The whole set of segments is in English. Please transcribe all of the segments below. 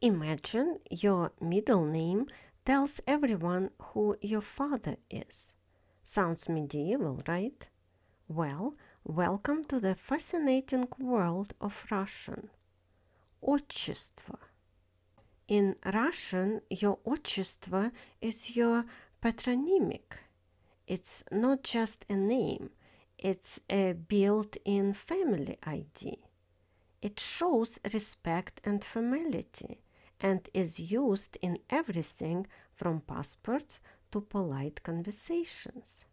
Imagine your middle name tells everyone who your father is. Sounds medieval, right? Well, welcome to the fascinating world of Russian. Отчество. In Russian, your отчество is your patronymic. It's not just a name, it's a built-in family ID. It shows respect and familiarity and is used in everything from passports to polite conversations.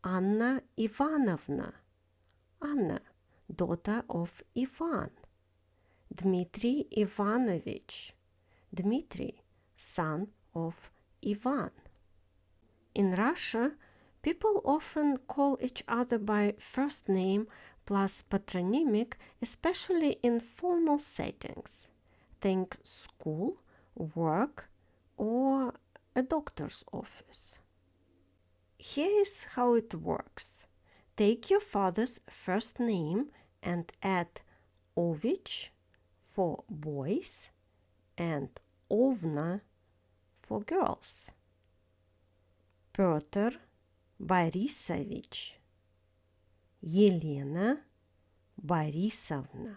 Anna Ivanovna, Anna, daughter of Ivan. Dmitry Ivanovich, Dmitry, son of Ivan. In Russia, people often call each other by first name plus patronymic, especially in formal settings. Think school, work, or a doctor's office. Here is how it works. Take your father's first name and add Ovich for boys and Ovna for girls. Petr Borisovich, Елена Borisovna.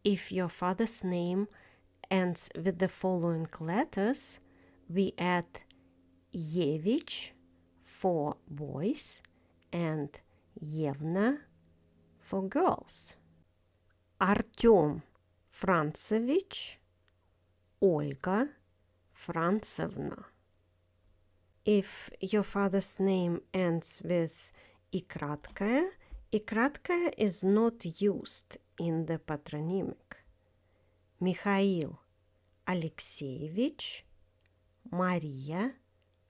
If your father's name ends with the following letters, we add Yevich for boys and Yevna for girls. Artyom Franцевич, Olga Franцевна. If your father's name ends with и краткое is not used in the patronymic. Mikhail Alexeyevich, Maria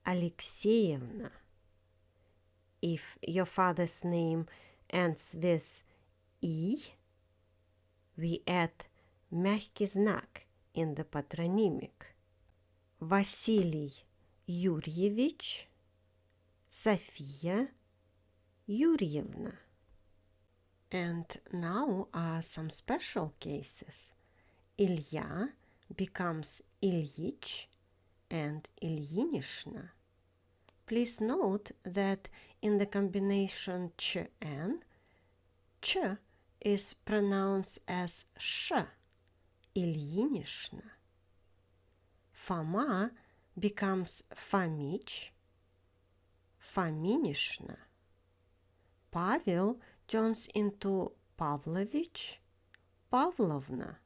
Alexeyevna. If your father's name ends with I, we add мягкий знак in the patronymic. Vasily Yuryevich, Sofia Yuryevna. And now are some special cases. Ilya becomes Ilyich and Ilyinishna. Please note that in the combination ch-n, ch is pronounced as sh, Ilyinishna. Foma becomes Fomich, Fominishna. Pavel turns into Pavlovich, Pavlovna.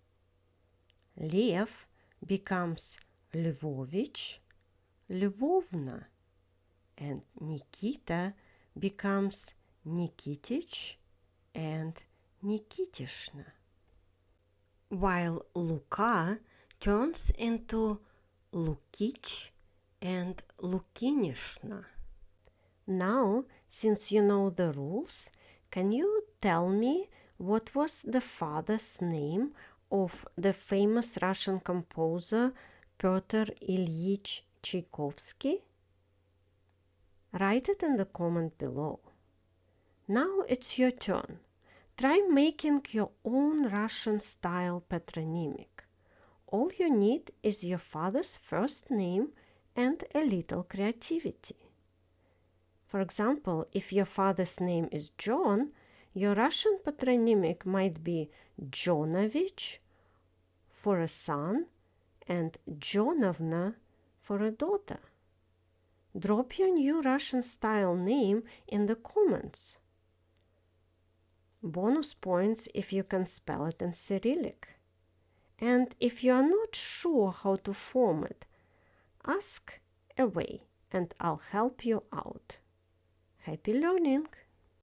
Lev becomes Lvovich, Lvovna. And Nikita becomes Nikitich and Nikitishna. While Luka turns into Lukich and Lukinishna. Now, since you know the rules, can you tell me what was the father's name of the famous Russian composer Pyotr Ilyich Tchaikovsky? Write it in the comment below. Now it's your turn. Try making your own Russian-style patronymic. All you need is your father's first name and a little creativity. For example, if your father's name is John, your Russian patronymic might be Jonovich for a son and Jonovna for a daughter. Drop your new Russian-style name in the comments. Bonus points if you can spell it in Cyrillic. And if you are not sure how to form it, ask away and I'll help you out. Happy learning!